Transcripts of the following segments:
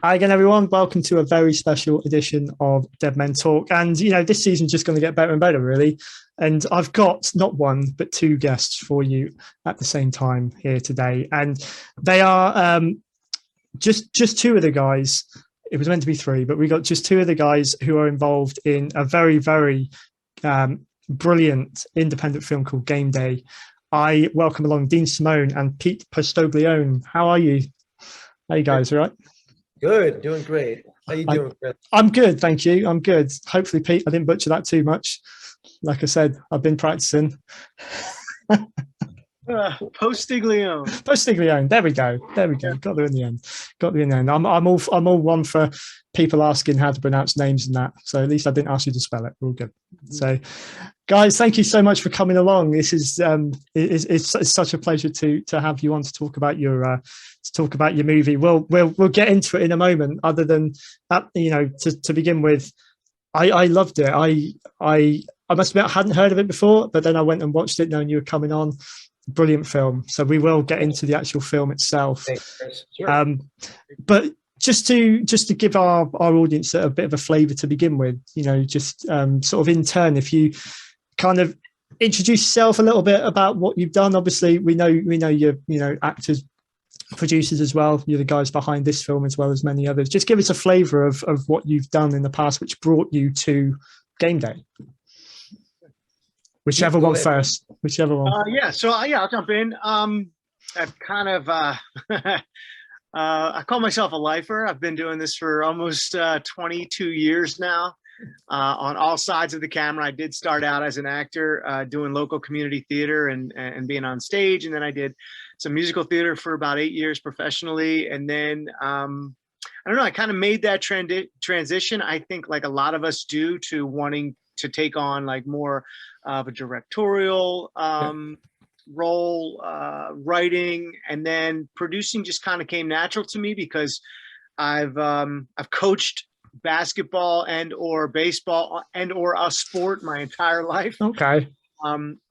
Hi again, everyone. Welcome to a very special edition of Dead Men Talk. And, this season's just going to get better and better, really. And I've got not one, but two guests for you at the same time here today. And they are just two of the guys. It was meant to be three, but we got just two of the guys who are involved in a very, very brilliant independent film called Game Day. I welcome along Dean Simone and Pete Postoglione. How are you? How you guys, all right? Good, doing great. How you doing, Chris? I'm good, thank you. I'm good. Hopefully, Pete, I didn't butcher that too much. Like I said, I've been practicing. Postiglione. Postiglione. There we go. Got there in the end. I'm all one for people asking how to pronounce names and that. So at least I didn't ask you to spell it. We're all good. So, guys, thank you so much for coming along. This is it's such a pleasure to have you on to talk about your movie. We'll get into it in a moment. Other than that, to begin with, I loved it. I must admit I hadn't heard of it before, but then I went and watched it knowing you were coming on. Brilliant film. So we will get into the actual film itself. Thanks, Chris. Sure. But just to give our audience a bit of a flavour to begin with, just sort of in turn, if you kind of introduce yourself a little bit about what you've done. Obviously, we know you're actors, producers as well. You're the guys behind this film as well as many others. Just give us a flavour of what you've done in the past, which brought you to Game Day. Whichever one first. So I'll jump in. I've kind of I call myself a lifer. I've been doing this for almost 22 years now. On all sides of the camera. I did start out as an actor doing local community theater and being on stage, and then I did some musical theater for about 8 years professionally, and then I don't know, I kind of made that transition, I think, like a lot of us do, to wanting to take on like more of a directorial role, writing, and then producing just kind of came natural to me because I've coached basketball and or baseball and or a sport my entire life. Okay.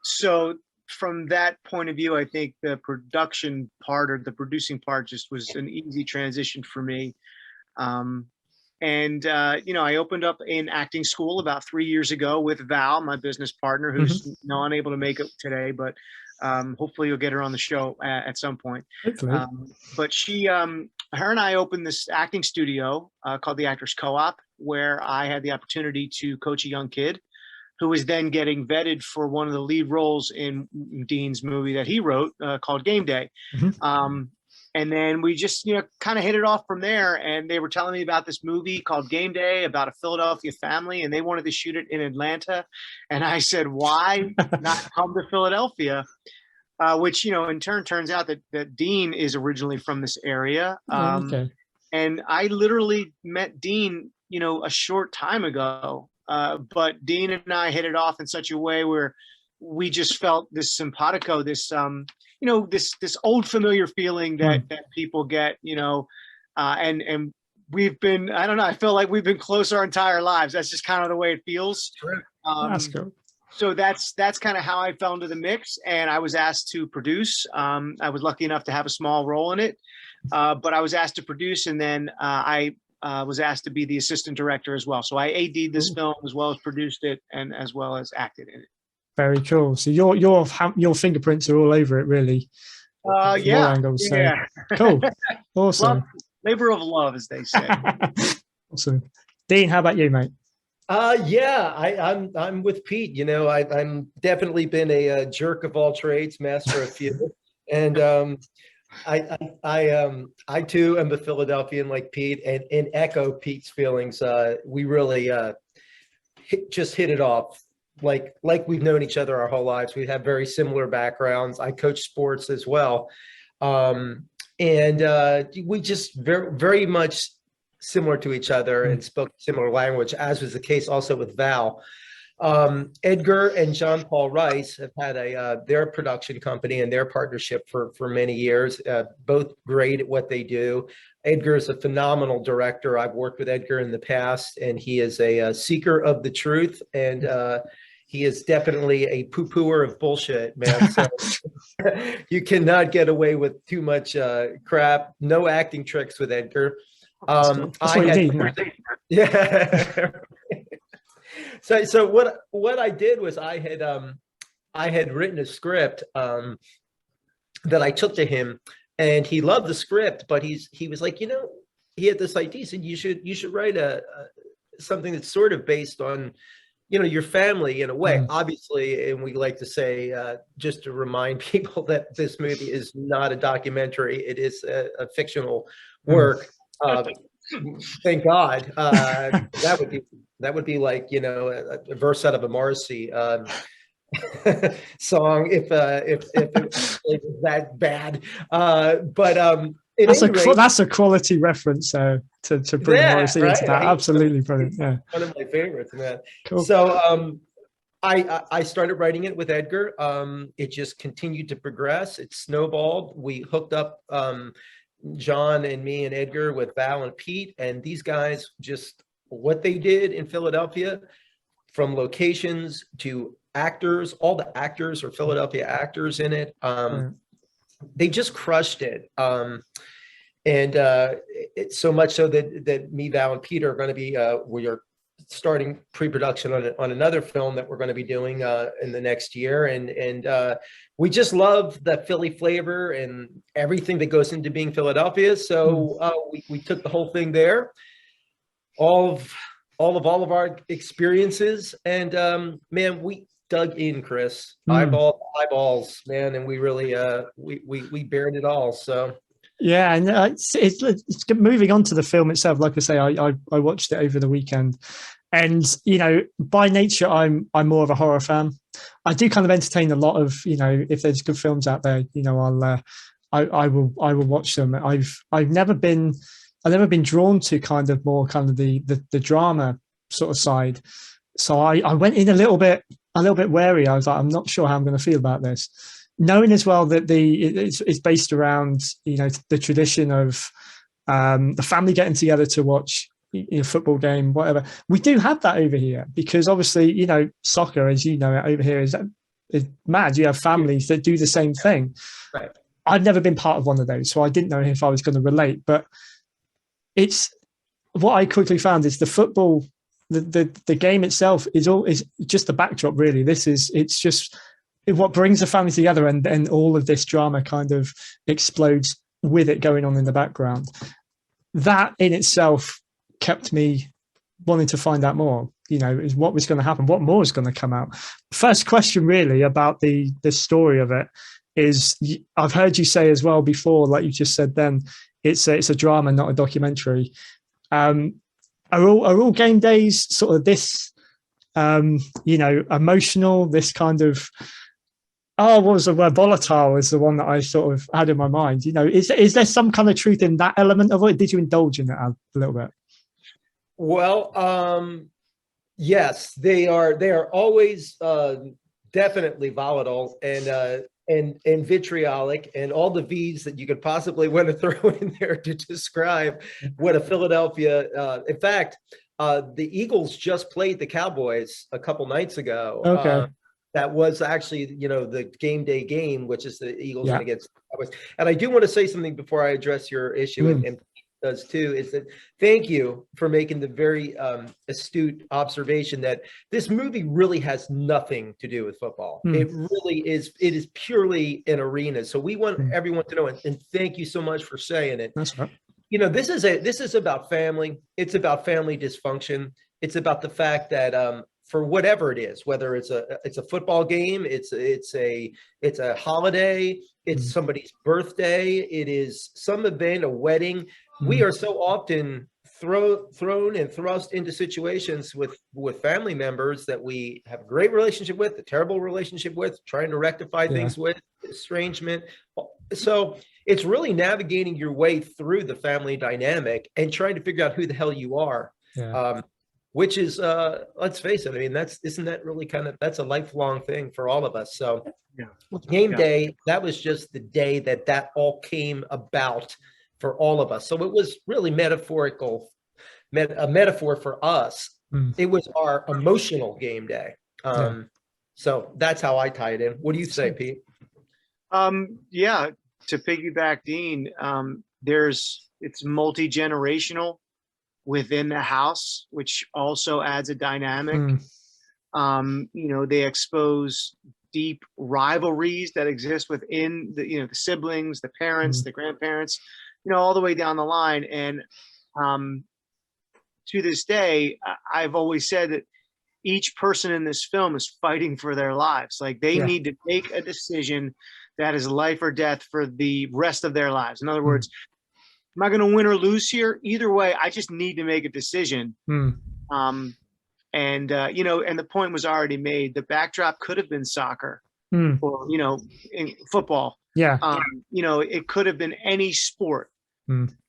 So from that point of view, I think the production part or the producing part just was an easy transition for me. I opened up an acting school about 3 years ago with Val, my business partner, who's unable to make it today, but hopefully you'll get her on the show at some point. But her and I opened this acting studio called the Actors Co-op, where I had the opportunity to coach a young kid who was then getting vetted for one of the lead roles in Dean's movie that he wrote called Game Day. And then we just, kind of hit it off from there. And they were telling me about this movie called Game Day about a Philadelphia family, and they wanted to shoot it in Atlanta. And I said, why not come to Philadelphia? Which, in turn turns out that Dean is originally from this area. Okay. And I literally met Dean, a short time ago. But Dean and I hit it off in such a way where we just felt this simpatico, this this old familiar feeling that people get, and we've been, I don't know, I feel like we've been close our entire lives. That's just kind of the way it feels. That's cool. So that's kind of how I fell into the mix, and I was asked to produce. I was lucky enough to have a small role in it, but I was asked to produce, and then I was asked to be the assistant director as well. So I AD'd this film as well as produced it and as well as acted in it. Very cool. So your fingerprints are all over it, really. Angles, so. Yeah. Cool. Awesome. Labor of love, as they say. Awesome. Dean, how about you, mate? I'm with Pete. I'm definitely been a jerk of all trades, master of few, and I too am a Philadelphian like Pete, and echo Pete's feelings. We really just hit it off. Like we've known each other our whole lives. We have very similar backgrounds. I coach sports as well. And we just very, very much similar to each other and spoke similar language, as was the case also with Val. Edgar and John Paul Rice have had their production company and their partnership for many years, both great at what they do. Edgar is a phenomenal director. I've worked with Edgar in the past, and he is a seeker of the truth, and he is definitely a poo-pooer of bullshit, man. So you cannot get away with too much crap. No acting tricks with Edgar. That's what you need, isn't it? Yeah. So what I did was I had written a script that I took to him, and he loved the script, but he was like, he had this idea. He said, you should write something that's sort of based on, your family in a way, obviously. And we like to say, just to remind people that this movie is not a documentary. It is a fictional work. Thank God. That would be like, a verse out of a Morrissey song if it was that bad. That's a quality reference to bring Morrissey into that. Absolutely brilliant. Yeah, one of my favorites, man. Cool. So I started writing it with Edgar. It just continued to progress. It snowballed. We hooked up John and me and Edgar with Val and Pete, and these guys, just what they did in Philadelphia, from locations to actors, all the actors are Philadelphia actors in it. They just crushed it. It's so much so that me, Val, and Peter are going to be, we are starting pre-production on another film that we're going to be doing in the next year. And we just love the Philly flavor and everything that goes into being Philadelphia. So we took the whole thing there, all of our experiences. And man, we dug in, Chris, eyeballs, man. And we really, we bared it all. So. Yeah, and it's moving on to the film itself. Like I say, I watched it over the weekend, and by nature I'm more of a horror fan. I do kind of entertain a lot of if there's good films out there, I will watch them. I've never been drawn to kind of the drama sort of side. So I went in a little bit wary. I was like, I'm not sure how I'm going to feel about this. Knowing as well that it's based around the tradition of the family getting together to watch a football game, whatever. We do have that over here because obviously soccer, as you know, over here is mad. You have families that do the same thing. Right. I've never been part of one of those, so I didn't know if I was going to relate. But it's what I quickly found is the football, the game itself is just the backdrop. Really, it's just what brings the family together, and then all of this drama kind of explodes with it going on in the background. That in itself kept me wanting to find out more, is what was going to happen, what more is going to come out. First question really about the story of it is, I've heard you say as well before, like you just said then, it's a drama, not a documentary. Are all game days sort of this, emotional, this kind of, what was the word? Volatile is the one that I sort of had in my mind. Is there some kind of truth in that element of it? Did you indulge in it a little bit? Well, yes, they are always definitely volatile and vitriolic, and all the V's that you could possibly want to throw in there to describe what a Philadelphia. In fact, the Eagles just played the Cowboys a couple nights ago. Okay. That was actually, the game day game, which is the Eagles against the Cowboys. And I do want to say something before I address your issue, and does too, is that thank you for making the very astute observation that this movie really has nothing to do with football. It really is. It is purely an arena. So we want everyone to know, and thank you so much for saying it. That's right. This is about family. It's about family dysfunction. It's about the fact that for whatever it is, whether it's a football game, it's a holiday, it's somebody's birthday, it is some event, a wedding. We are so often thrown and thrust into situations with family members that we have a great relationship with, a terrible relationship with, trying to rectify things with, estrangement. So it's really navigating your way through the family dynamic and trying to figure out who the hell you are. Yeah. Which is, let's face it, I mean, isn't that really that's a lifelong thing for all of us. So game day, that was just the day that all came about for all of us. So it was really a metaphor for us. It was our emotional game day. So that's how I tie it in. What do you say, Pete? Yeah, to piggyback Dean, there's it's multi-generational within the house, which also adds a dynamic. You know, they expose deep rivalries that exist within the, you know, the siblings, the parents, the grandparents, you know, all the way down the line. And to this day, I've always said that each person in this film is fighting for their lives. Like they need to make a decision that is life or death for the rest of their lives. In other words, am I going to win or lose here? Either way, I just need to make a decision. You know, and the point was already made. The backdrop could have been soccer or, you know, in football. You know, it could have been any sport.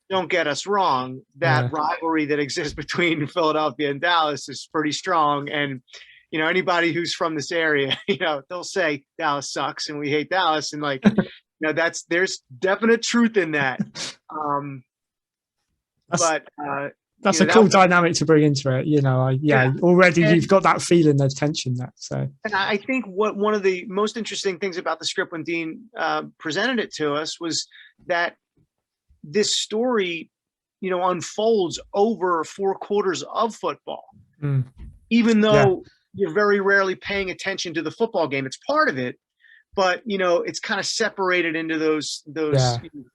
Don't get us wrong. That rivalry that exists between Philadelphia and Dallas is pretty strong. And, you know, anybody who's from this area, you know, they'll say Dallas sucks and we hate Dallas. And like, you know, there's definite truth in that. That's a cool dynamic to bring into it. You know, already you've got that feeling, there's tension there. So, and I think one of the most interesting things about the script when Dean presented it to us was that this story, you know, unfolds over 4 quarters of football, even though you're very rarely paying attention to the football game. It's part of it, but you know, it's kind of separated into those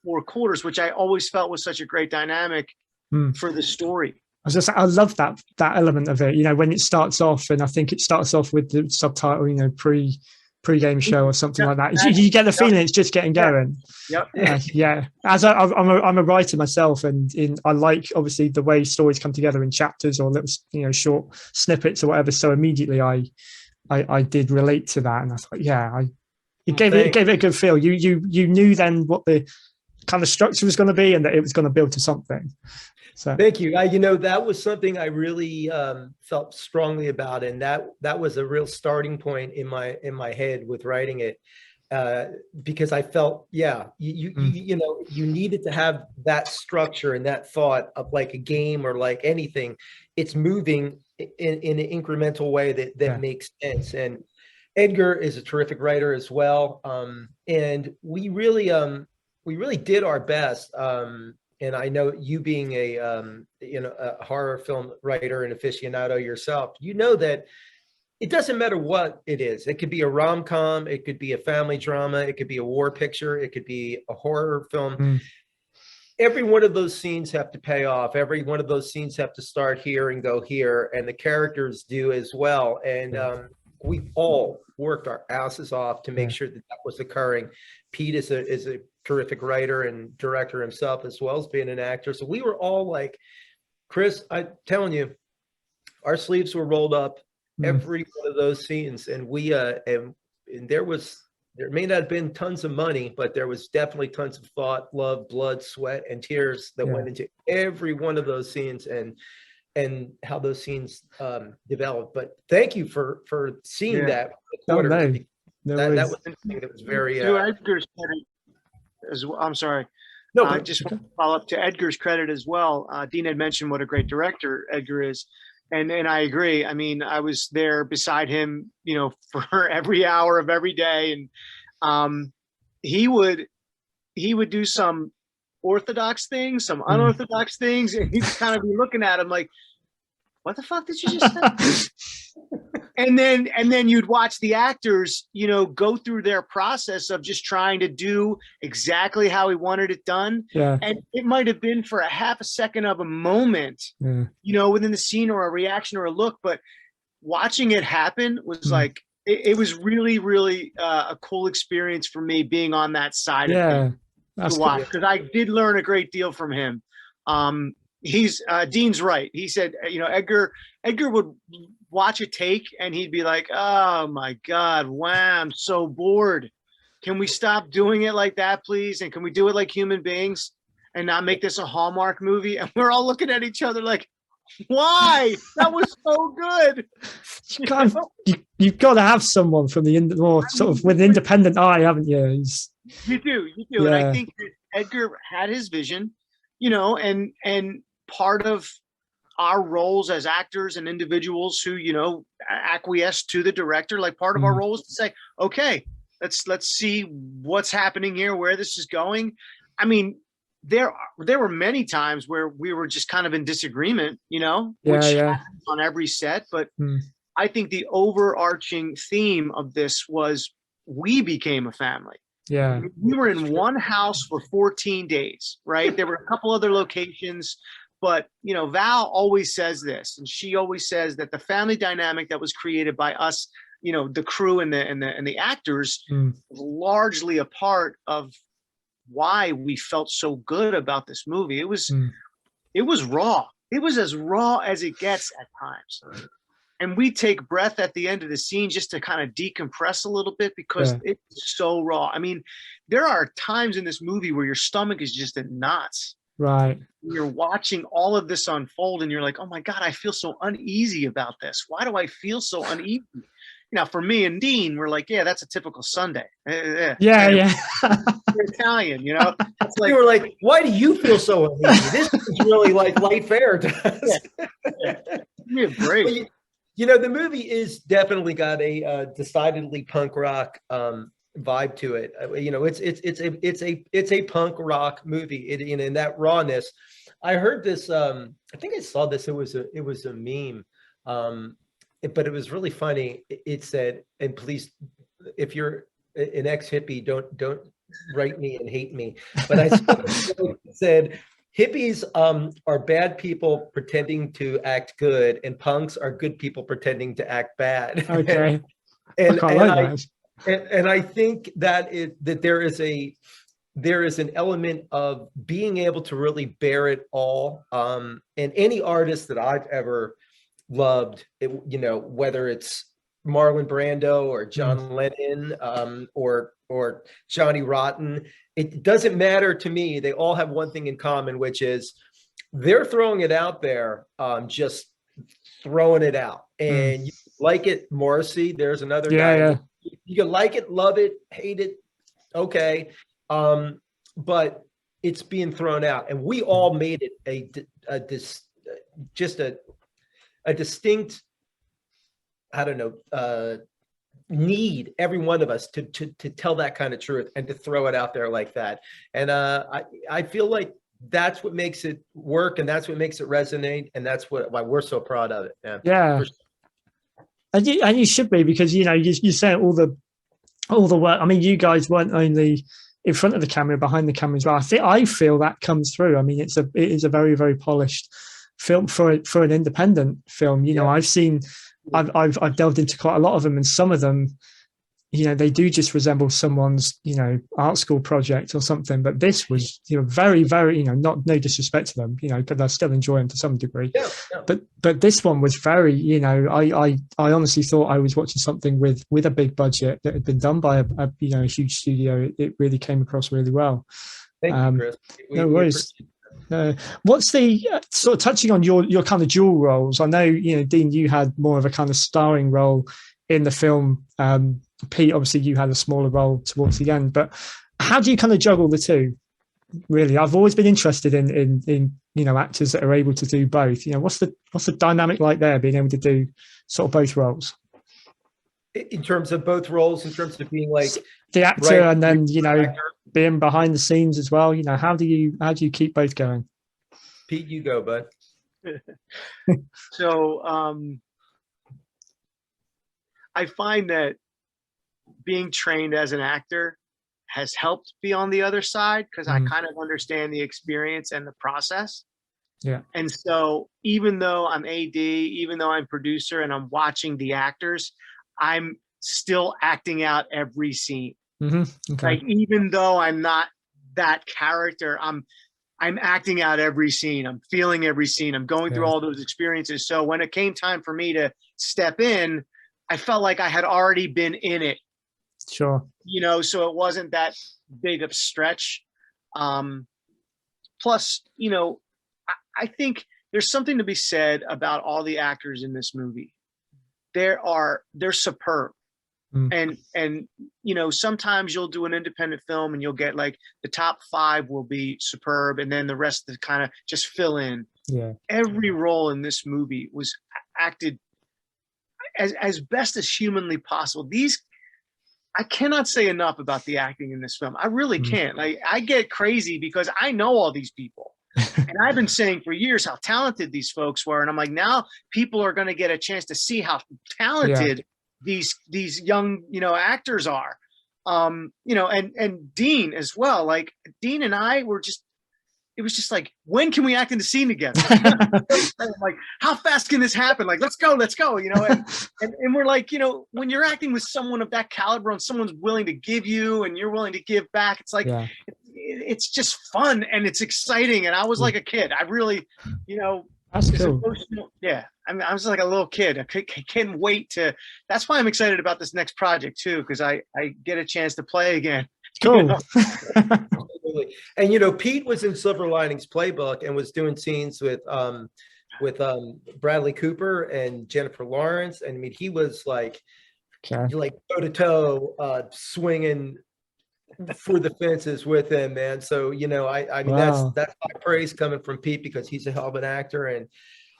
4 quarters, which I always felt was such a great dynamic for the story. I love that element of it. You know, when it starts off, and I think it starts off with the subtitle, you know, pre-game show or something like that. You get the feeling it's just getting going. As I'm a writer myself, and I like obviously the way stories come together in chapters or little, you know, short snippets or whatever. So immediately I did relate to that, and I thought, it gave it a good feel. You knew then what the kind of structure was going to be, and that it was going to build to something. So thank you. You know, that was something I really felt strongly about, and that was a real starting point in my head with writing it, because I felt, you know, you needed to have that structure and that thought of like a game or like anything. It's moving in an incremental way that makes sense. And Edgar is a terrific writer as well, and we really did our best. And I know you being a horror film writer and aficionado yourself, you know that it doesn't matter what it is. It could be a rom-com, it could be a family drama, it could be a war picture, it could be a horror film. Every one of those scenes have to pay off. Every one of those scenes have to start here and go here, and the characters do as well. And we all worked our asses off to make sure that was occurring. Pete is a terrific writer and director himself, as well as being an actor. So we were all like, Chris, I'm telling you, our sleeves were rolled up every one of those scenes. And we and there may not have been tons of money, but there was definitely tons of thought, love, blood, sweat, and tears that went into every one of those scenes and how those scenes developed. But thank you for seeing that. That was something that was very to Edgar's credit as well. I'm sorry. No, I just want to follow up to Edgar's credit as well. Dean had mentioned what a great director Edgar is. And I agree. I mean, I was there beside him, you know, for every hour of every day. And he would do some orthodox things, some unorthodox things. And he'd kind of be looking at him like, what the fuck did you just say? And then you'd watch the actors, you know, go through their process of just trying to do exactly how he wanted it done. And it might have been for a half a second of a moment, you know, within the scene or a reaction or a look, but watching it happen was like, it was really, really a cool experience for me being on that side of it to watch, because I did learn a great deal from him. Dean's right. He said, you know, Edgar would watch a take and he'd be like, oh my God, wow, I'm so bored. Can we stop doing it like that, please? And can we do it like human beings and not make this a Hallmark movie? And we're all looking at each other like, why? That was so good. You've got to have someone from the more sort of with an independent eye, haven't you? You do. Yeah. And I think that Edgar had his vision, you know, and part of our roles as actors and individuals who, you know, acquiesce to the director, like part of our role is to say, okay, let's see what's happening here, where this is going. I mean, there were many times where we were just kind of in disagreement, which Yeah. happens on every set. But Mm. I think the overarching theme of this was we became a family. Yeah. We were in one house for 14 days, right? There were a couple other locations, but Val always says this, and she always says that the family dynamic that was created by us, the crew and the actors, Mm. was largely a part of why we felt so good about this movie. It was raw. It was as raw as it gets at times. And we take breath at the end of the scene just to kind of decompress a little bit because it's so raw. I mean, there are times in this movie where your stomach is just in knots. Right. You're watching all of this unfold and you're like, oh my God, I feel so uneasy about this. Why do I feel so uneasy? Now, for me and Dean, we're like, yeah, that's a typical Sunday. Yeah. You're Italian, It's like, You were like, why do you feel so uneasy? This is really like light fare to us. give me a break. The movie is definitely got a decidedly punk rock vibe to it. It's a punk rock movie. In that rawness. I heard this. I think I saw this. It was a meme, but it was really funny. It said, "And please, if you're an ex-hippie, don't write me and hate me." But I said. Hippies are bad people pretending to act good, and punks are good people pretending to act bad. Okay. and I think that there is an element of being able to really bear it all. And any artist that I've ever loved, whether it's Marlon Brando or John Lennon or Johnny Rotten, it doesn't matter to me. They all have one thing in common, which is they're throwing it out there, just throwing it out. And you like it, Morrissey. There's another guy. Yeah. You can like it, love it, hate it. Okay. But it's being thrown out. And we all made it a distinct, I don't know, need, every one of us to tell that kind of truth and to throw it out there like that. And I feel like that's what makes it work, and that's what makes it resonate, and that's why we're so proud of it. Yeah. And you should be, because you say all the work. I mean, you guys weren't only in front of the camera, behind the camera as well. I feel that comes through. I mean, it is a very, very polished film for an independent film. I've delved into quite a lot of them, and some of them, they do just resemble someone's, art school project or something. But this was, very, very, no disrespect to them, but I still enjoy them to some degree. Yeah. But this one was very, I honestly thought I was watching something with a big budget that had been done by a huge studio. It really came across really well. Thank you, Chris. No worries. What's the sort of touching on your kind of dual roles? I know, Dean, you had more of a kind of starring role in the film. Pete, obviously, you had a smaller role towards the end. But how do you kind of juggle the two? Really, I've always been interested in actors that are able to do both. What's the dynamic like there, being able to do sort of both roles? In terms of both roles, in terms of being like the actor, and then being behind the scenes as well. How do you keep both going? Pete, you go, bud. So I find that being trained as an actor has helped be on the other side, because I kind of understand the experience and the process. Yeah. And so even though I'm AD, even though I'm producer and I'm watching the actors, I'm still acting out every scene. Mm-hmm. Okay. Like, even though I'm not that character, I'm acting out every scene. I'm feeling every scene. I'm going through all those experiences. So when it came time for me to step in, I felt like I had already been in it. Sure. So it wasn't that big of a stretch. Plus, I think there's something to be said about all the actors in this movie. They're superb. And sometimes you'll do an independent film and you'll get like the top 5 will be superb, and then the rest of the kind of just fill in. Yeah. Every role in this movie was acted as best as humanly possible. I cannot say enough about the acting in this film. I really Mm. can't. I get crazy because I know all these people. And I've been saying for years how talented these folks were. And I'm like, now people are going to get a chance to see how talented these young, actors are. And Dean as well. Like Dean and I were just, it was just like, when can we act in the scene together? Like, how fast can this happen? Like, let's go, and we're like, when you're acting with someone of that caliber and someone's willing to give you and you're willing to give back, it's like, it's just fun and it's exciting. And I was like a kid. I really, That's cool. Yeah. I mean, I was like a little kid. I can't wait to, that's why I'm excited about this next project too, because I get a chance to play again. Cool. Absolutely. And Pete was in Silver Linings Playbook and was doing scenes with Bradley Cooper and Jennifer Lawrence. And I mean, he was like toe to toe, swinging for the fences with him, man. So I mean, Wow. that's high praise coming from Pete because he's a hell of an actor. And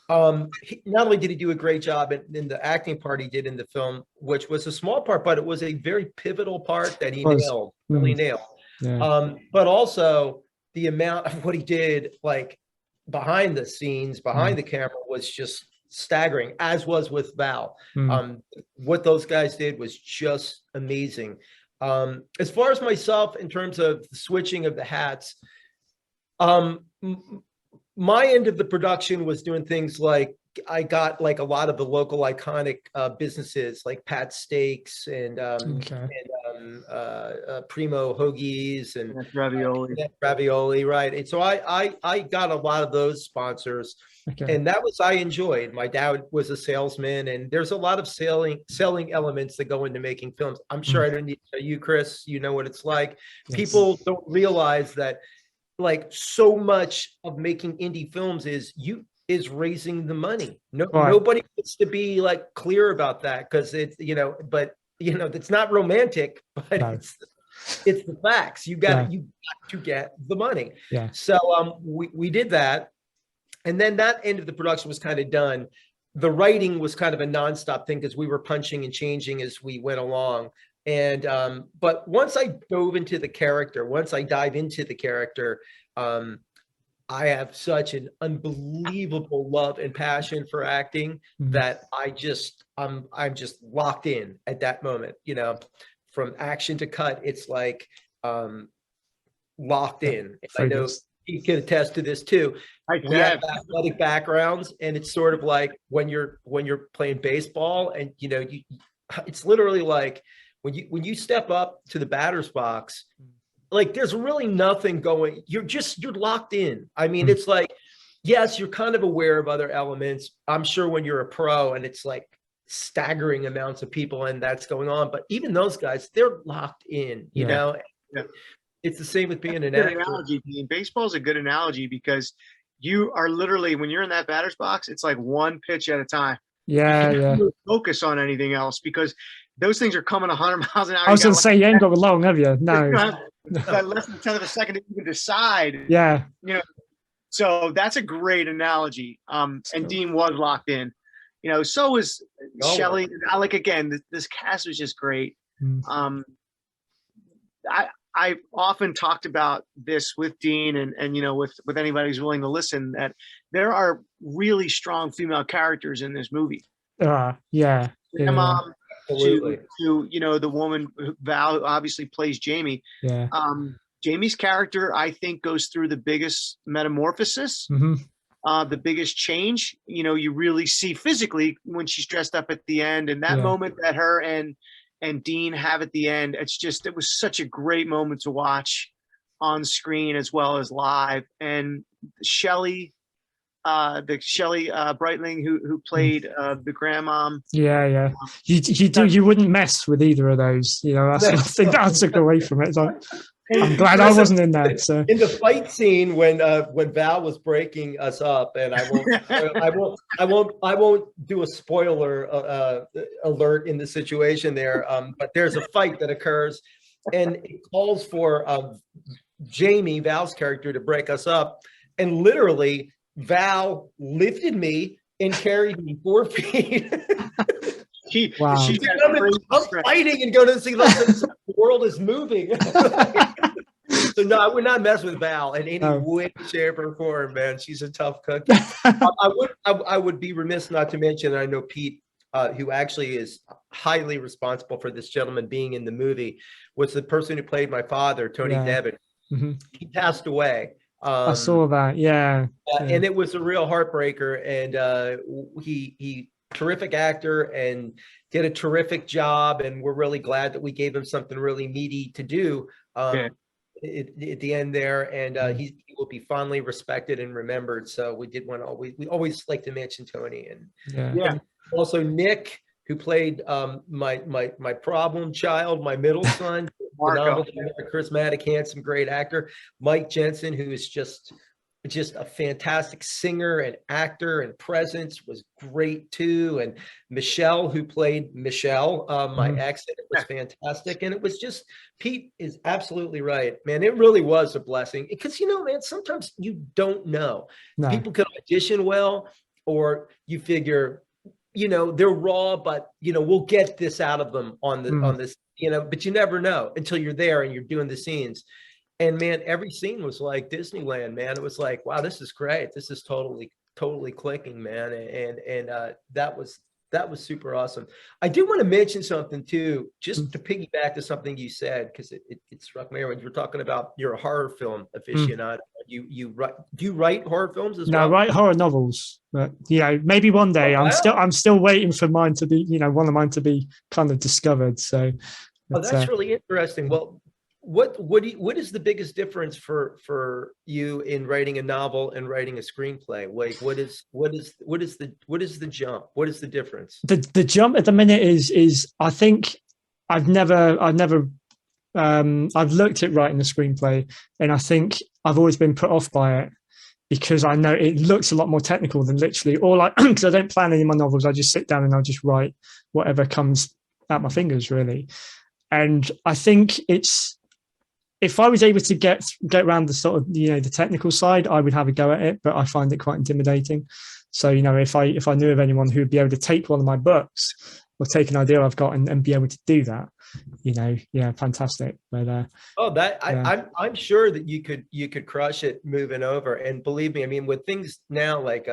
not only did he do a great job in the acting part he did in the film, which was a small part, but it was a very pivotal part that he nailed, really nailed. Yeah. But also the amount of what he did, like behind the scenes, behind the camera, was just staggering, as was with Val. What those guys did was just amazing. As far as myself, in terms of the switching of the hats, my end of the production was doing things like I got like a lot of the local iconic businesses like Pat Steaks and Primo Hoagies and ravioli, right? And so I got a lot of those sponsors, and that was I enjoyed. My dad was a salesman, and there's a lot of selling elements that go into making films. I'm sure I don't need to tell you, Chris. You know what it's like. Yes. People don't realize that. Like so much of making indie films is raising the money. Nobody gets to be like clear about that because it's it's not romantic, but it's the facts. You got to get the money. Yeah. So we did that, and then that end of the production was kind of done. The writing was kind of a nonstop thing because we were punching and changing as we went along. And but once I dive into the character, I have such an unbelievable love and passion for acting that I'm just locked in at that moment. From action to cut, it's like locked in. I know he can attest to this too. We have athletic backgrounds, and it's sort of like when you're playing baseball, and it's literally like when you step up to the batter's box, like there's really nothing going, you're locked in. I mean, it's like, yes, you're kind of aware of other elements. I'm sure when you're a pro and it's like staggering amounts of people and that's going on, but even those guys, they're locked in, you know? Yeah. It's the same with being an actor. Analogy. Baseball is a good analogy because you are literally, when you're in that batter's box, it's like one pitch at a time. Yeah, you can't focus on anything else because those things are coming 100 miles an hour. I was going to say, you ain't got long, have you? No. Less than a tenth of a second to even decide. Yeah. So that's a great analogy. And Dean was locked in. So was Shelley. Again, this cast was just great. I've often talked about this with Dean and with anybody who's willing to listen, that there are really strong female characters in this movie. Yeah. Mom, to the woman Val, who obviously plays Jamie. Yeah. Jamie's character, I think, goes through the biggest metamorphosis, the biggest change. You really see physically when she's dressed up at the end, and that moment that her and Dean have at the end. It was such a great moment to watch on screen as well as live. And Shelley, Breitling, who played the grandmom. Yeah. You wouldn't mess with either of those. That's I think that I took away from it. I'm glad I wasn't in that. So in the fight scene when Val was breaking us up, and I won't do a spoiler alert in the situation there. But there's a fight that occurs, and it calls for Jamie, Val's character, to break us up, and literally Val lifted me and carried me 4 feet. Wow. She's Dude, got crazy I'm stress. fighting and going to see the world is moving. So no, I would not mess with Val in any No. way, shape, or form, man. She's a tough cookie. I would be remiss not to mention that I know Pete, who actually is highly responsible for this gentleman being in the movie, was the person who played my father, Tony Yeah. Devon. Mhm. He passed away. I saw that. Yeah. And it was a real heartbreaker. And he terrific actor and did a terrific job. And we're really glad that we gave him something really meaty to do. Yeah. At the end there, and he will be fondly respected and remembered. So we did want to we always like to mention Tony, and Yeah. also Nick, who played my problem child, my middle son, Marco. phenomenal, charismatic, handsome, great actor. Mike Jensen, who is just a fantastic singer and actor, and presence was great too. And Michelle, who played Michelle, my ex, it was fantastic. And it was just, Pete is absolutely right, man. It really was a blessing because, man, sometimes you don't know. No. People can audition well, or you figure, they're raw, but we'll get this out of them on this, but you never know until you're there and you're doing the scenes. And man, every scene was like Disneyland, man. It was like, wow, this is great. This is totally clicking, man. And that was super awesome. I do want to mention something too, just to piggyback to something you said, because it struck me when you were talking about you're a horror film aficionado. Do you write horror films as well? No, I write horror novels, but maybe one day. Oh, wow. I'm still waiting for mine to be, one of mine to be kind of discovered. So, that's really interesting. Well, what is the biggest difference for you in writing a novel and writing a screenplay? Like, what is the jump? What is the difference? The jump at the minute is I think I've looked at writing a screenplay, and I think I've always been put off by it because I know it looks a lot more technical than literally because I don't plan any of my novels. I just sit down and I'll just write whatever comes out my fingers, really. And I think if I was able to get around the sort of the technical side, I would have a go at it, but I find it quite intimidating. So if I knew of anyone who would be able to take one of my books or take an idea I've got and be able to do that, fantastic. But I'm sure that you could crush it moving over. And believe me, I mean, with things now like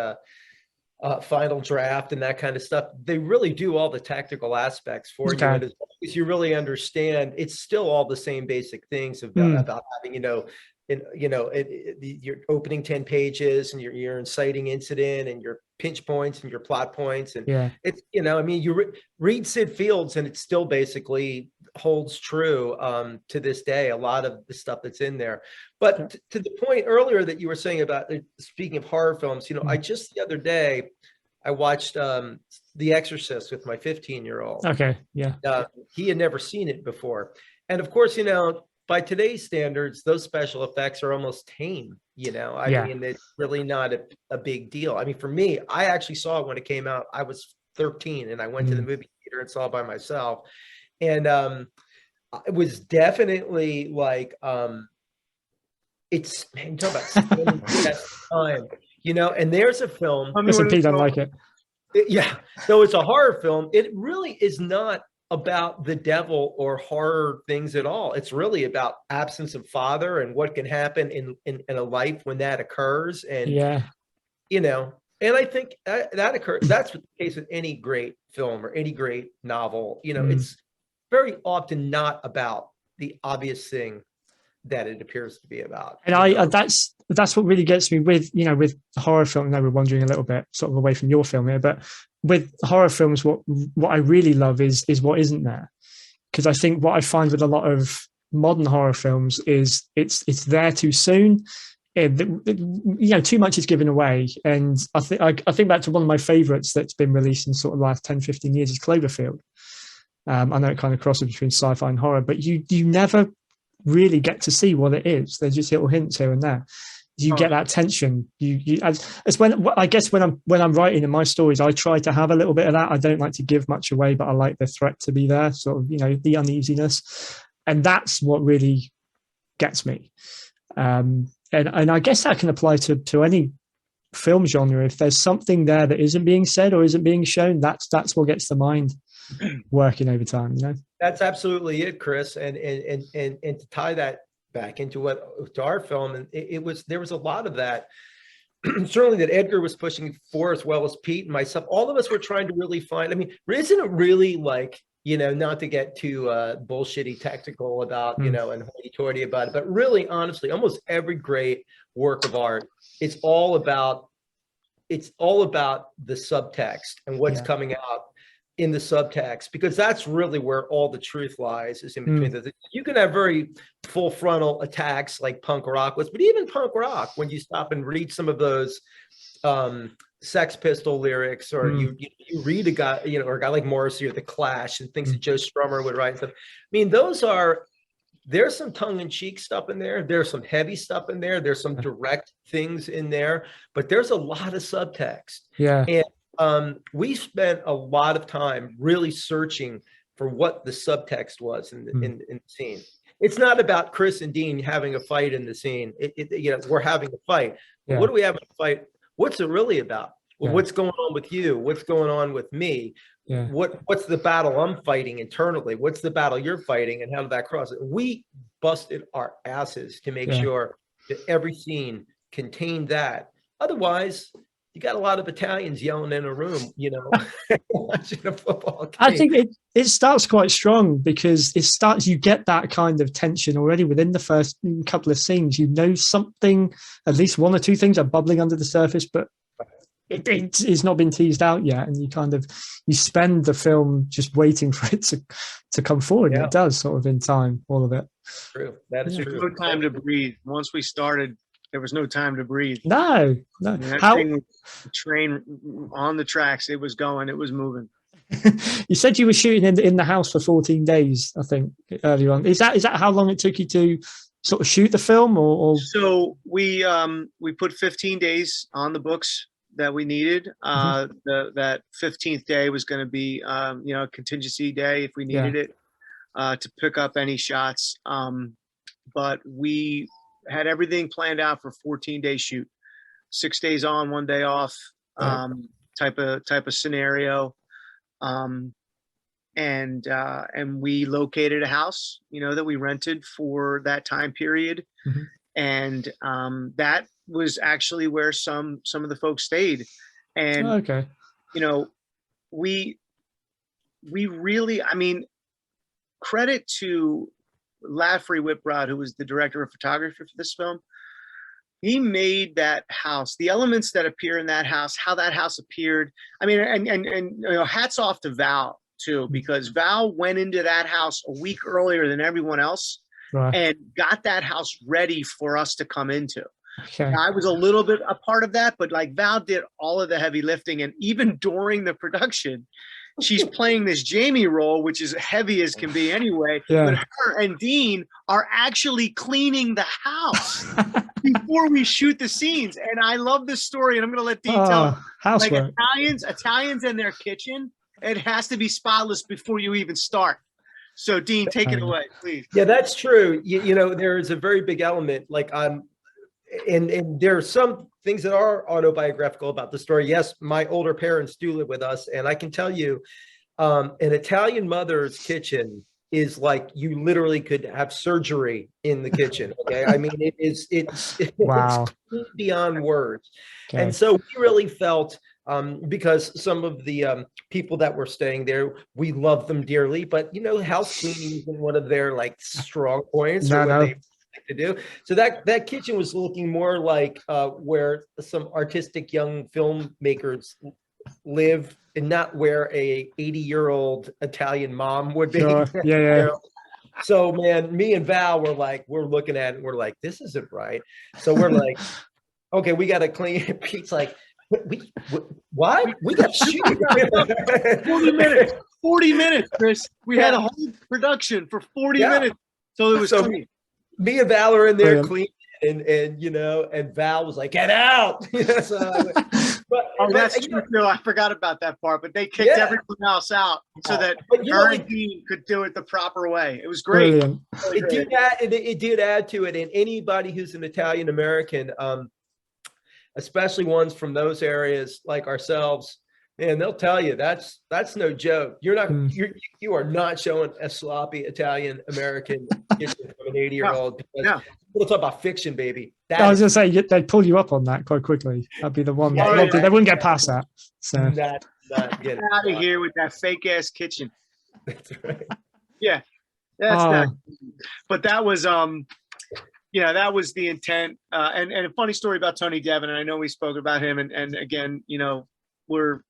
Final Draft and that kind of stuff, they really do all the tactical aspects for you. And as long as you really understand, it's still all the same basic things about having, your opening 10 pages and your inciting incident and your pinch points and your plot points. And it's, you read Sid Fields and it still basically holds true to this day, a lot of the stuff that's in there. But to the point earlier that you were saying about, speaking of horror films, I just the other day, I watched The Exorcist with my 15-year-old. Okay, yeah. He had never seen it before. And of course, by today's standards, those special effects are almost tame. I mean, it's really not a big deal. I mean, for me, I actually saw it when it came out. I was 13 and I went to the movie theater and saw it by myself. And it was definitely like, it's, man, talk about spending time, and there's a film. Listen, Pete, I like it. Though it's a horror film, it really is not about the devil or horror things at all. It's really about absence of father and what can happen in a life when that occurs. And, and I think that occurs. That's the case with any great film or any great novel. It's very often not about the obvious thing that it appears to be about. And that's what really gets me with horror film. Now we're wandering a little bit sort of away from your film here, but with horror films, what I really love is what isn't there. Because I think what I find with a lot of modern horror films is it's there too soon. Too much is given away. And I think back to one of my favorites that's been released in sort of the last 10, 15 years is Cloverfield. I know it kind of crosses between sci-fi and horror, but you never really get to see what it is. There's just little hints here and there. You get that tension. It's when I'm writing in my stories, I try to have a little bit of that. I don't like to give much away, but I like the threat to be there, sort of, the uneasiness, and that's what really gets me. And I guess that can apply to any film genre. If there's something there that isn't being said or isn't being shown, that's what gets the mind. working overtime, you know? That's absolutely it, Chris. And to tie that back to our film, and there was a lot of that. Certainly that Edgar was pushing for, as well as Pete and myself. All of us were trying to really find, I mean, isn't it really like, not to get too bullshitty technical about, and hoity-toity about it, but really, honestly, almost every great work of art, it's all about the subtext and what's coming out in the subtext, because that's really where all the truth lies, is in between the. You can have very full frontal attacks like punk rock was, but even punk rock, when you stop and read some of those Sex Pistol lyrics, or you read a guy, or a guy like Morrissey or The Clash, and things that Joe Strummer would write and stuff. I mean, there's some tongue-in-cheek stuff in there. There's some heavy stuff in there. There's some direct things in there, but there's a lot of subtext. Yeah. And we spent a lot of time really searching for what the subtext was in the scene. It's not about Chris and Dean having a fight in the scene. We're having a fight. Yeah. What do we have in a fight? What's it really about? Well, what's going on with you? What's going on with me? Yeah. What's the battle I'm fighting internally? What's the battle you're fighting, and how did that cross it? We busted our asses to make sure that every scene contained that. Otherwise, you got a lot of Italians yelling in a room, watching a football game. I think it starts quite strong, because you get that kind of tension already within the first couple of scenes. Something, at least one or two things are bubbling under the surface, but it's not been teased out yet. And you spend the film just waiting for it to come forward. Yeah. It does, sort of, in time, all of it. True. That is true. There's no time to breathe. Once we started, there was no time to breathe. No. The train on the tracks, it was going, it was moving. You said you were shooting in the house for 14 days, I think, earlier on. Is that how long it took you to sort of shoot the film, or? So we put 15 days on the books that we needed. That 15th day was going to be a contingency day if we needed it to pick up any shots. But we had everything planned out for 14-day shoot, 6 days on, 1 day off, type of scenario. And we located a house, that we rented for that time period. And that was actually where some of the folks stayed. And, we really, credit to Laffrey Whiprod, who was the director of photography for this film. He made that house, the elements that appear in that house, how that house appeared. Hats off to Val too, because Val went into that house a week earlier than everyone else, and got that house ready for us to come into. Okay. I was a little bit a part of that, but Val did all of the heavy lifting, and even during the production, she's playing this Jamie role, which is heavy as can be anyway. Yeah. But her and Dean are actually cleaning the house before we shoot the scenes. And I love this story, and I'm going to let Dean tell it. Housework. Italians in their kitchen, it has to be spotless before you even start. So Dean, take it away, please. Yeah, that's true. There is a very big element. And there are some things that are autobiographical about the story. Yes, my older parents do live with us, and I can tell you, an Italian mother's kitchen is like you literally could have surgery in the kitchen. Okay, it's wow. It's beyond words. Okay. And so we really felt, because some of the people that were staying there, we love them dearly, but house cleaning isn't one of their strong points. To do. So that kitchen was looking more like where some artistic young filmmakers live, and not where a 80-year-old Italian mom would be. Sure. Yeah. So man, me and Val we're looking at it and we're like, this isn't right. So we're like, okay, we got to clean. Pete's like, what? We got to shoot. 40 minutes, Chris. We had a whole production for 40 minutes. So it was clean. Me and Val are in there cleaning, and Val was like, "Get out!" That's true too. I forgot about that part, but they kicked everyone else out so that her and Dean could do it the proper way. It was great. It did add to it, and anybody who's an Italian American, especially ones from those areas like ourselves, And they'll tell you that's no joke. Mm. You are not showing a sloppy Italian American kitchen from an 80-year-old because No. we'll talk about fiction, baby. I was going to say they'd pull you up on that quite quickly. That'd be the one. Yeah, They wouldn't get past that. So not Get getting out of here with that fake ass kitchen. That's right. Yeah, that's Oh. not. But that was that was the intent. And a funny story about Tony Devon, and I know we spoke about him, and again, we're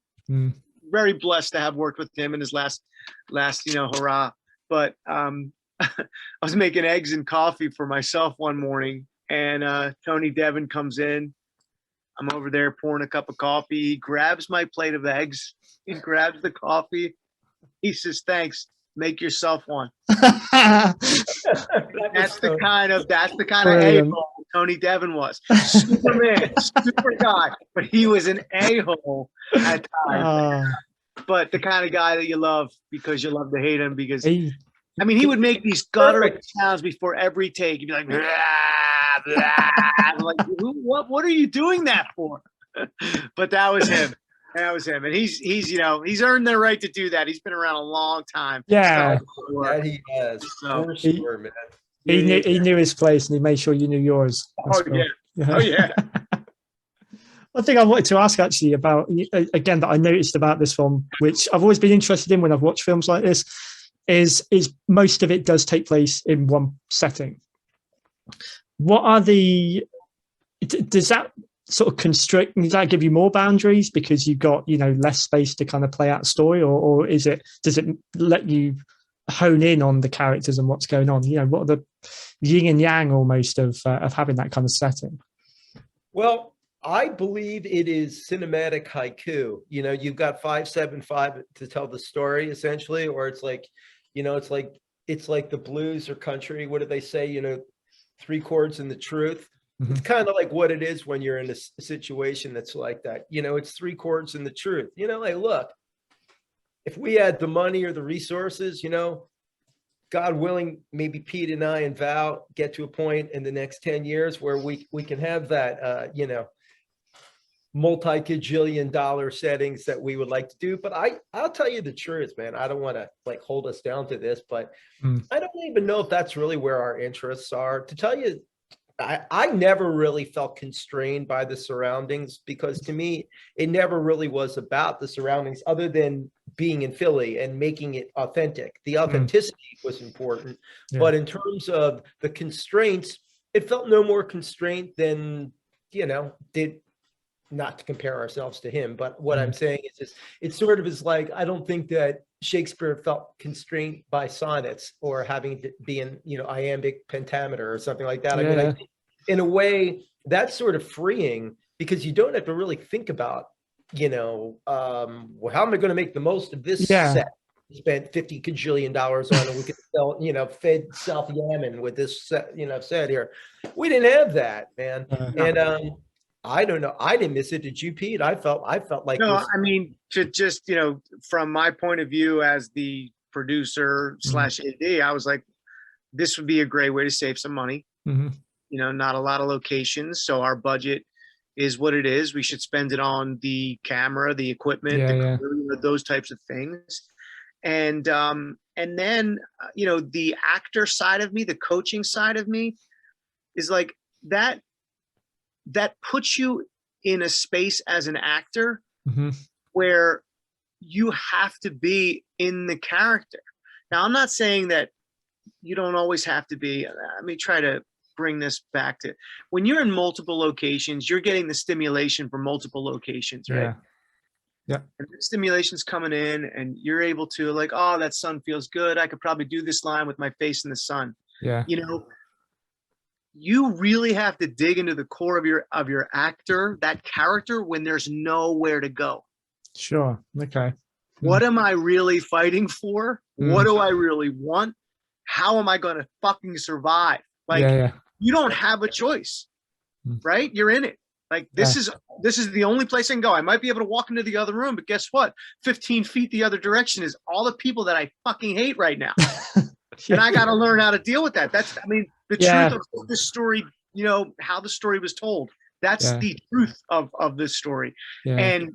very blessed to have worked with him in his last hurrah. But I was making eggs and coffee for myself one morning, and Tony Devon comes in. I'm over there pouring a cup of coffee. He grabs my plate of eggs. He grabs the coffee. He says, "Thanks. Make yourself one." That's the kind of Brilliant. a-hole Tony Devon was. Superman, super guy, but he was an a-hole at times. But the kind of guy that you love because you love to hate him because he would make these gutter sounds before every take. He'd be like, blah, blah. Like, what are you doing that for? But that was him. And he's earned the right to do that. He's been around a long time. Yeah. That he has. So, For sure, man. He knew his place and he made sure you knew yours. Oh, yeah. Oh, yeah. One thing I wanted to ask actually about, again, that I noticed about this film, which I've always been interested in when I've watched films like this, is most of it does take place in one setting. What are does that sort of constrict, does that give you more boundaries because you've got, less space to kind of play out a story, or does it let you hone in on the characters and what's going on? What are the yin and yang almost of having that kind of setting? Well, I believe it is cinematic haiku. You've got 5/7/5 to tell the story essentially, or it's like, it's like the blues or country. What do they say? 3 chords and the truth. Mm-hmm. It's kind of like what it is when you're in a situation that's like that. It's 3 chords and the truth. Like, look, if we had the money or the resources, God willing, maybe Pete and I and Val get to a point in the next 10 years where we can have that, multi-gajillion dollar settings that we would like to do. But I'll tell you the truth, man. I don't want to hold us down to this, but I don't even know if that's really where our interests are. To tell you, I never really felt constrained by the surroundings because to me, it never really was about the surroundings other than being in Philly and making it authentic. The authenticity was important. Yeah. But in terms of the constraints, it felt no more constraint than, not to compare ourselves to him, but what I'm saying is just, it sort of is like, I don't think that Shakespeare felt constrained by sonnets or having to be in, iambic pentameter or something like that. Yeah. I mean, I think in a way that's sort of freeing because you don't have to really think about, well, how am I going to make the most of this set? Spent $50 gajillion on it. We could sell, fed South Yemen with this set, set here. We didn't have that, man. And, I don't know. I didn't miss it. Did you, Pete? I felt like no. I mean, to just from my point of view as the producer / AD, I was like, this would be a great way to save some money. Mm-hmm. Not a lot of locations, so our budget is what it is. We should spend it on the camera, the equipment, those types of things, and then the actor side of me, the coaching side of me, is like that. That puts you in a space as an actor where you have to be in the character. Now, I'm not saying that you don't always have to be. Let me try to bring this back to when you're in multiple locations, you're getting the stimulation from multiple locations, right? Yeah. And the stimulation's coming in and you're able to like, oh, that sun feels good. I could probably do this line with my face in the sun. Yeah. You really have to dig into the core of your actor, that character, when there's nowhere to go. Sure. Okay. What am I really fighting for? What do I really want? How am I going to fucking survive? Like, you don't have a choice, right? You're in it. Like, this is the only place I can go. I might be able to walk into the other room, but guess what? 15 feet the other direction is all the people that I fucking hate right now. And I got to learn how to deal with that. That's, the truth of this story, how the story was told. That's the truth of this story. Yeah. And,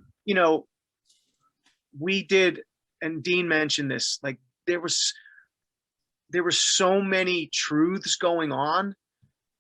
we did, and Dean mentioned this, like there were so many truths going on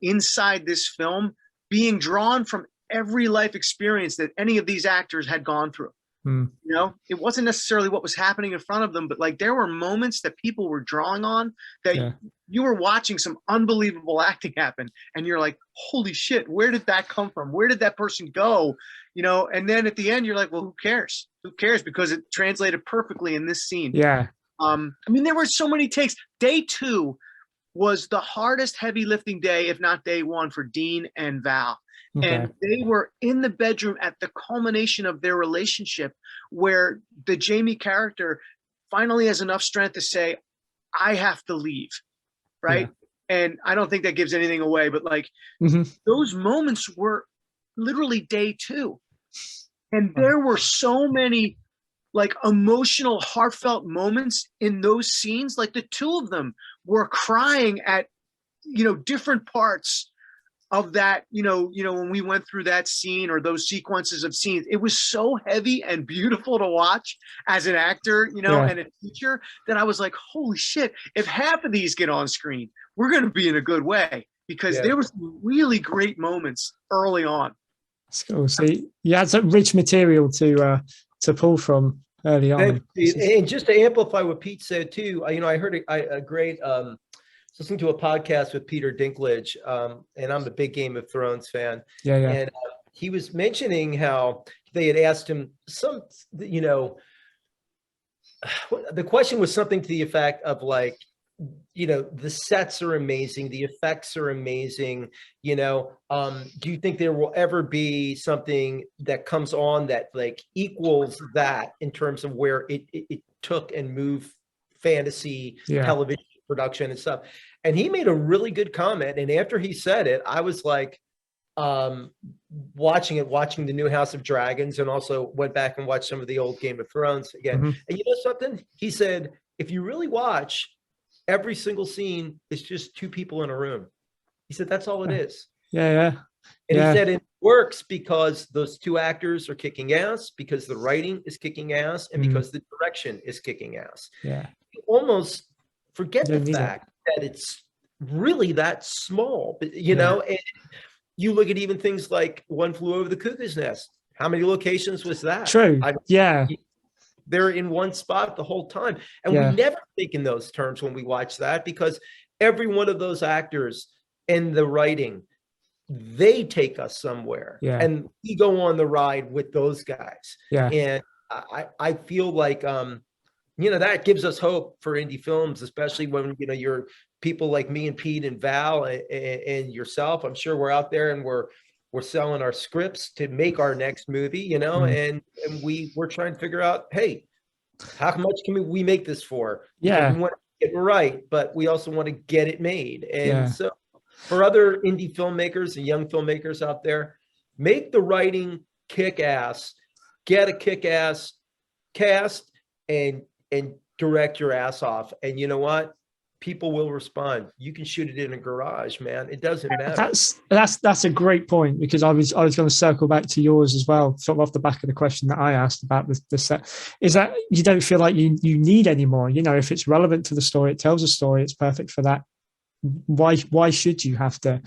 inside this film, being drawn from every life experience that any of these actors had gone through. Mm. You know, it wasn't necessarily what was happening in front of them, but like there were moments that people were drawing on that Yeah. you were watching some unbelievable acting happen, and you're like, holy shit, where did that come from? Where did that person go? You know, and then at the end you're like, well, who cares? Who cares? Because it translated perfectly in this scene. Yeah. I mean, there were so many takes. Day 2 was the hardest heavy lifting day, if not day 1, for Dean and Val. Okay. And they were in the bedroom at the culmination of their relationship, where the Jamie character finally has enough strength to say, I have to leave. Right. Yeah. And I don't think that gives anything away, but like those moments were literally day 2. And there were so many like emotional, heartfelt moments in those scenes. Like the two of them were crying at, you know, different parts of that, you know, when we went through that scene or those sequences of scenes. It was so heavy and beautiful to watch as an actor, you know, and a teacher, that I was like, holy shit, if half of these get on screen, we're going to be in a good way, because there was some really great moments early on. That's cool. So you had some rich material to pull from early on. And just to amplify what Pete said too, you know, I heard a great, listening to a podcast with Peter Dinklage, and I'm a big Game of Thrones fan. Yeah. And he was mentioning how they had asked him you know, the question was something to the effect of like, you know, the sets are amazing, the effects are amazing, you know, do you think there will ever be something that comes on that like equals that in terms of where it took and moved fantasy television production and stuff? And he made a really good comment, and after he said it, I was like watching the new House of Dragons, and also went back and watched some of the old Game of Thrones again. And you know something, he said, if you really watch, every single scene is just two people in a room. He said that's all it is. And he said it works because those two actors are kicking ass, because the writing is kicking ass, and because the direction is kicking ass. You almost forget the fact that it's really that small, but you know, and you look at even things like One Flew Over the Cuckoo's Nest. How many locations was that? True. They're in one spot the whole time. And we never think in those terms when we watch that, because every one of those actors and the writing, they take us somewhere. And we go on the ride with those guys. And I feel like, you know, that gives us hope for indie films, especially when, you know, you're people like me and Pete and Val and yourself. I'm sure we're out there and we're selling our scripts to make our next movie, you know, and we're trying to figure out, hey, how much can we make this for? We want to get it right, but we also want to get it made. And so for other indie filmmakers and young filmmakers out there, make the writing kick ass, get a kick ass cast, and direct your ass off. And you know what? People will respond. You can shoot it in a garage, man. It doesn't matter. That's a great point, because I was going to circle back to yours as well, sort of off the back of the question that I asked about the set. Is that you don't feel like you need any more? You know, if it's relevant to the story, it tells a story, it's perfect for that. Why should you have to,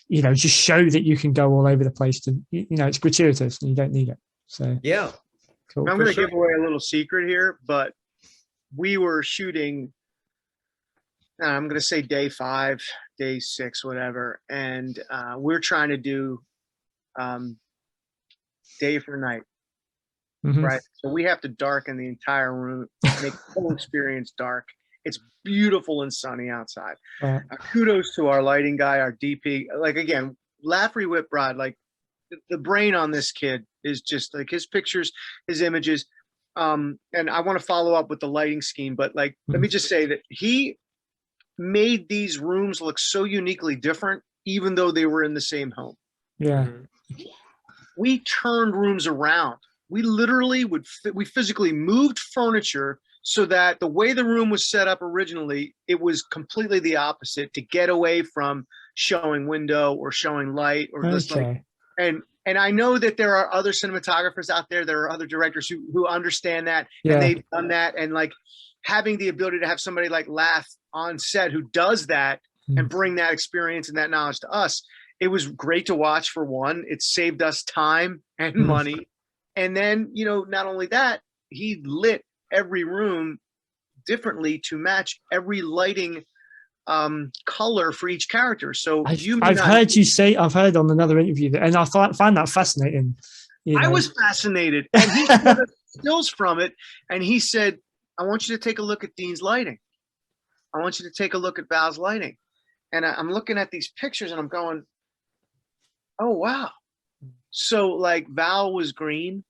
you know, just show that you can go all over the place? To, you know, it's gratuitous and you don't need it. So cool. I'm going to give away a little secret here, but we were shooting, I'm going to say day 5, day 6, whatever. And we're trying to do day for night, right? So we have to darken the entire room, make the whole experience dark. It's beautiful and sunny outside. Kudos to our lighting guy, our DP. Like, again, Lafferty Whitbrod, like the brain on this kid is just like his pictures, his images. And I want to follow up with the lighting scheme, but like, let me just say that he made these rooms look so uniquely different, even though they were in the same home. We turned rooms around. We literally we physically moved furniture so that the way the room was set up originally, it was completely the opposite, to get away from showing window or showing light or just like, and And I know that there are other cinematographers out there, there are other directors who understand that, Yeah. and they've done that. And like having the ability to have somebody like Lath on set who does that and bring that experience and that knowledge to us, it was great to watch. For one, it saved us time and money. And then, you know, not only that, he lit every room differently to match every lighting color for each character. So I've heard on another interview that, and I find that fascinating. You know? I was fascinated, and he showed us stills from it, and he said, I want you to take a look at Dean's lighting. I want you to take a look at Val's lighting. And I'm looking at these pictures and I'm going, oh, wow. So like Val was green.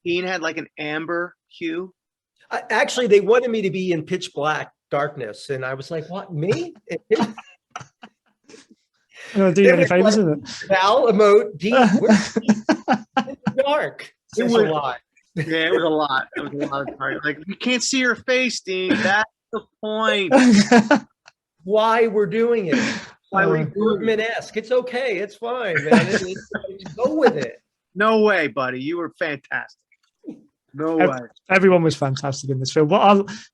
Dean had like an amber hue. Actually, they wanted me to be in pitch black darkness. And I was like, what, me? Oh, do you any favors with it? Val, emote, Dean, where's Dean? In the dark. It was a lot. Yeah, it was a lot. It was a lot of time. Like, you can't see her face, Dean. That's the point. Why we're doing it. Why we Bergman-esque. It's okay. It's fine, man. Go with it. No way, buddy. You were fantastic. No way. Everyone was fantastic in this film.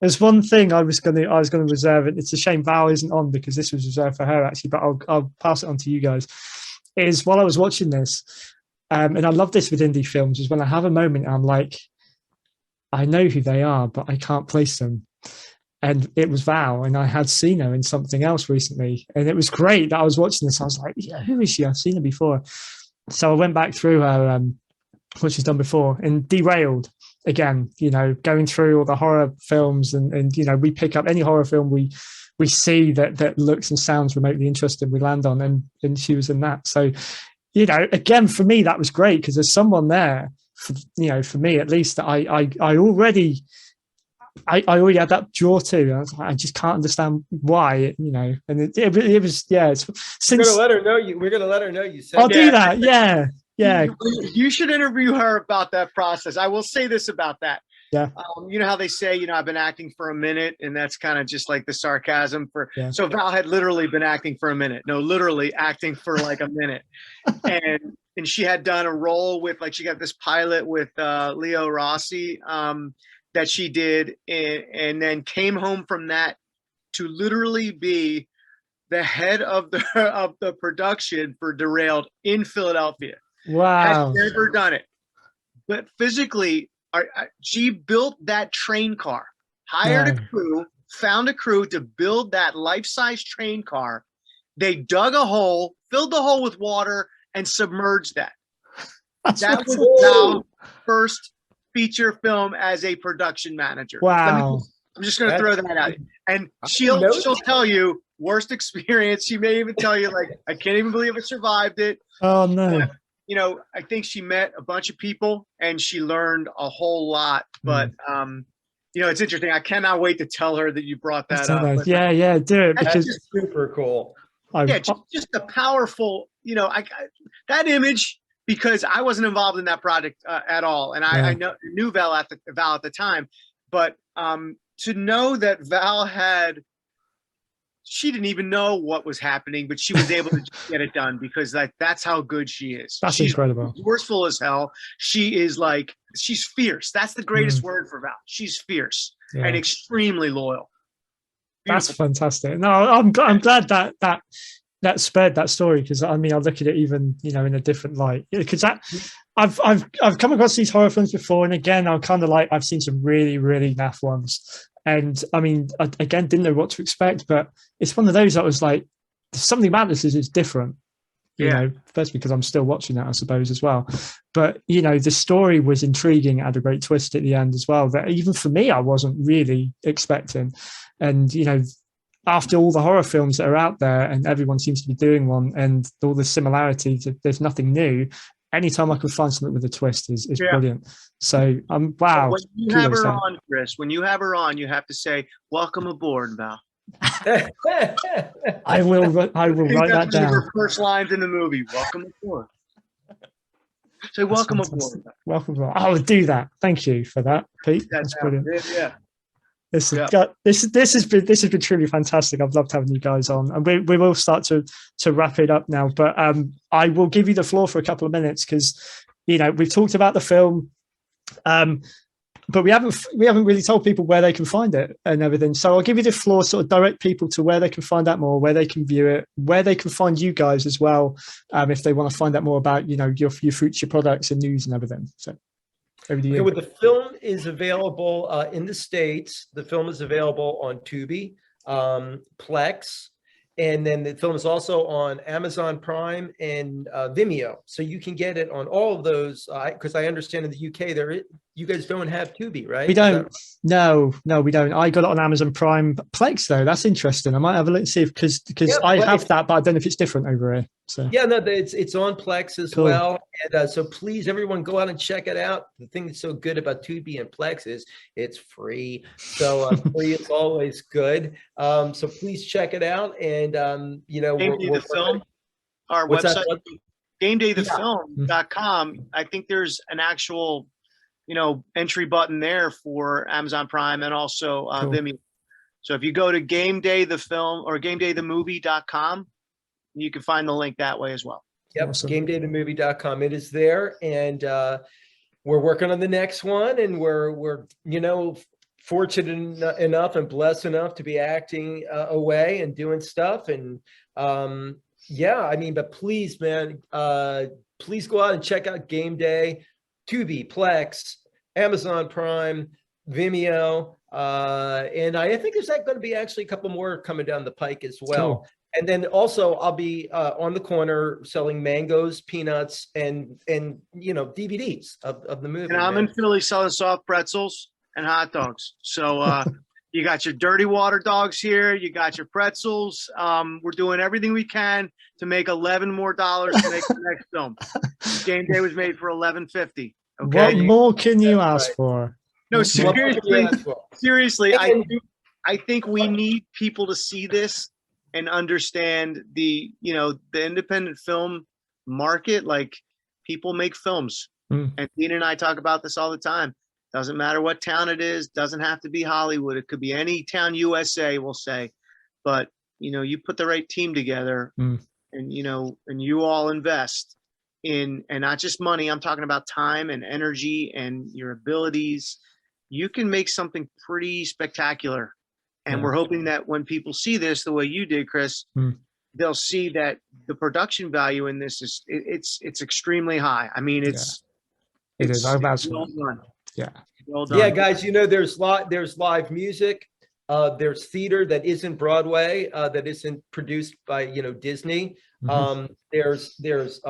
There's one thing I was going to reserve it. It's a shame Val isn't on because this was reserved for her actually, but I'll pass it on to you guys. Is while I was watching this, and I love this with indie films, is when I have a moment I'm like, I know who they are, but I can't place them. And it was Val, and I had seen her in something else recently, and it was great that I was watching this. I was like, yeah, who is she? I've seen her before. So I went back through her, what she's done before, and Derailed. Again, you know, going through all the horror films, and you know, we pick up any horror film we see that looks and sounds remotely interesting, we land on, and she was in that. So, you know, again, for me, that was great because there's someone there, for me at least, that I already had that draw to. I was like, I just can't understand why, you know. And it was, yeah. We're gonna let her know you. We're gonna let her know you said. I'll do that. Yeah. Yeah. You should interview her about that process. I will say this about that. Yeah. You know how they say, you know, I've been acting for a minute, and that's kind of just like the sarcasm for. Yeah. So Val had literally been acting for a minute. No, literally acting for like a minute, and she had done a role with, like, she got this pilot with Leo Rossi that she did, and then came home from that to literally be the head of the production for Derailed in Philadelphia. Wow. Has never done it, but physically, she built that train car, hired a crew, found a crew to build that life-size train car. They dug a hole, filled the hole with water, and submerged that. That was Val's first feature film as a production manager. Wow. I'm just going to throw that out. And she'll tell you, worst experience. She may even tell you, like, I can't even believe I survived it. Oh, no. But, you know, I think she met a bunch of people and she learned a whole lot. But, you know, it's interesting. I cannot wait to tell her that you brought that up. Yeah, do it. Because that's super cool. Yeah, just a powerful, you know, that image, because I wasn't involved in that project at all. And I knew Val at the time. But to know that Val she didn't even know what was happening, but she was able to just get it done because that's how good she is. She's incredible. Forceful as hell. She is she's fierce. That's the greatest word for Val. She's fierce and extremely loyal. Beautiful. That's fantastic. No, I'm glad that spared that story, because I mean, I look at it even, you know, in a different light, because I've come across these horror films before, and again, I'm kind of like, I've seen some really, really naff ones. And I mean, I, again, didn't know what to expect, but it's one of those that was like, there's something about this is different, you know, first because I'm still watching it, I suppose, as well. But, you know, the story was intriguing, had a great twist at the end as well, that even for me, I wasn't really expecting. And, you know, after all the horror films that are out there and everyone seems to be doing one, and all the similarities, there's nothing new. Anytime I can find something with a twist is brilliant. So wow. When you have her on, Chris, when you have her on, you have to say, "Welcome aboard, Val." I will write that down. Her first lines in the movie: "Welcome aboard." Say, "Welcome aboard." Welcome aboard. I will do that. Thank you for that, Pete. That's brilliant. Listen, Yep. this has been truly fantastic. I've loved having you guys on, and we will start to wrap it up now. But I will give you the floor for a couple of minutes because we've talked about the film, but we haven't really told people where they can find it and everything. So I'll give you the floor, sort of direct people to where they can find out more, where they can view it, where they can find you guys as well, if they want to find out more about your future products and news and everything. So. Okay, well, the film is available in the States. The film is available on Tubi, Plex, and then the film is also on Amazon Prime and Vimeo. So you can get it on all of those. Because I understand in the UK, you guys don't have Tubi, right? We don't. No, we don't. I got it on Amazon Prime. Plex though, that's interesting. I might have a look and see because I have that, but I don't know if it's different over here. So yeah, no, it's on Plex as Cool. well. And so please, everyone, go out and check it out. The thing that's so good about Tubi and Plex is it's free. So free is always good. So please check it out. And Game Day the Film, our What's that? website, GameDayTheFilm.com. I think there's an actual entry button there for Amazon Prime and also Cool. Vimeo. So if you go to Game Day the Film or GameDayTheMovie.com, you can find the link that way as well. Yep, Awesome. GameDayTheMovie.com. It is there, and we're working on the next one, and we're fortunate enough and blessed enough to be acting away and doing stuff, and but please, man, please go out and check out Game Day, Tubi, Plex, Amazon Prime, Vimeo, and I think there's going to be actually a couple more coming down the pike as well. Cool. And then also I'll be on the corner selling mangoes, peanuts, and DVDs of the movie. And I'm in Philly selling soft pretzels and hot dogs. So you got your dirty water dogs here. You got your pretzels. We're doing everything we can to make $11 more to make the next film. Game Day was made for $11.50. Okay. What more can you ask right. for? No, What more can you seriously. ask for? Seriously, I think we need people to see this and understand the independent film market. Like, people make films, and Dean and I talk about this all the time. Doesn't matter what town it is. Doesn't have to be Hollywood. It could be any town USA, we'll say. But you put the right team together, and you all invest in, and not just money. I'm talking about time and energy and your abilities. You can make something pretty spectacular. And we're hoping that when people see this the way you did, Chris, they'll see that the production value in this is it's extremely high. I mean, it is. I've Well done. Yeah. Well done. Yeah, guys, there's live music. There's theater that isn't Broadway, that isn't produced by Disney. There's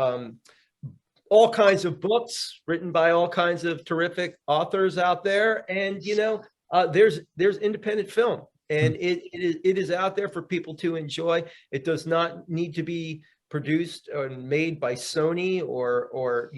all kinds of books written by all kinds of terrific authors out there, and there's independent film. And it is out there for people to enjoy. It does not need to be produced or made by Sony or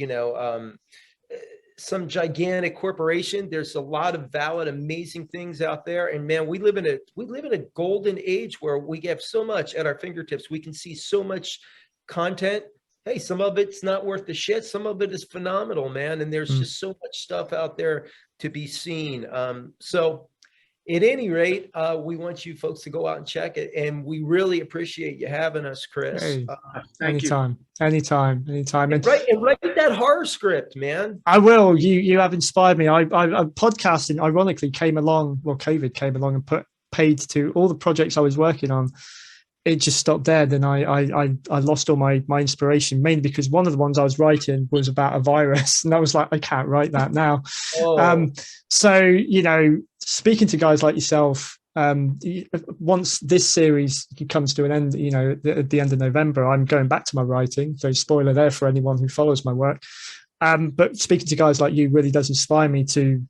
some gigantic corporation. There's a lot of valid, amazing things out there. And man, we live in a golden age where we have so much at our fingertips. We can see so much content. Hey, some of it's not worth the shit. Some of it is phenomenal, man. And there's just so much stuff out there to be seen. So at any rate, we want you folks to go out and check it, and we really appreciate you having us, Chris. Hey, Thank anytime. And write that horror script, man. I will. You have inspired me. I podcasting ironically came along. Well, COVID came along and put paid to all the projects I was working on. It just stopped there. Then I lost all my inspiration, mainly because one of the ones I was writing was about a virus, and I was like, I can't write that now. So speaking to guys like yourself, once this series comes to an end, at the end of November, I'm going back to my writing. So spoiler there for anyone who follows my work. But speaking to guys like you really does inspire me to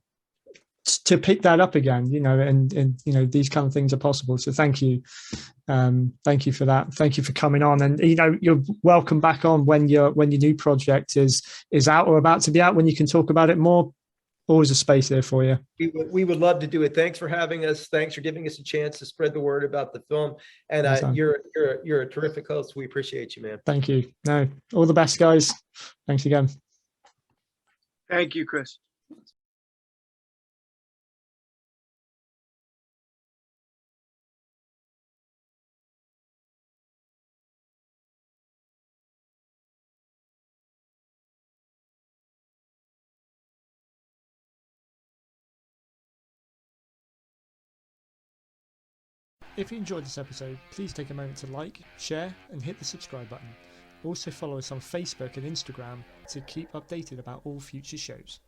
pick that up again, and these kind of things are possible. So thank you. Thank you for that. Thank you for coming on. And, you're welcome back on when your new project is out or about to be out, when you can talk about it more. Always a space there for you. We would love to do it. Thanks for having us. Thanks for giving us a chance to spread the word about the film. And you're a terrific host. We appreciate you, man. Thank you. No, all the best, guys. Thanks again. Thank you, Chris. If you enjoyed this episode, please take a moment to like, share, and hit the subscribe button. Also follow us on Facebook and Instagram to keep updated about all future shows.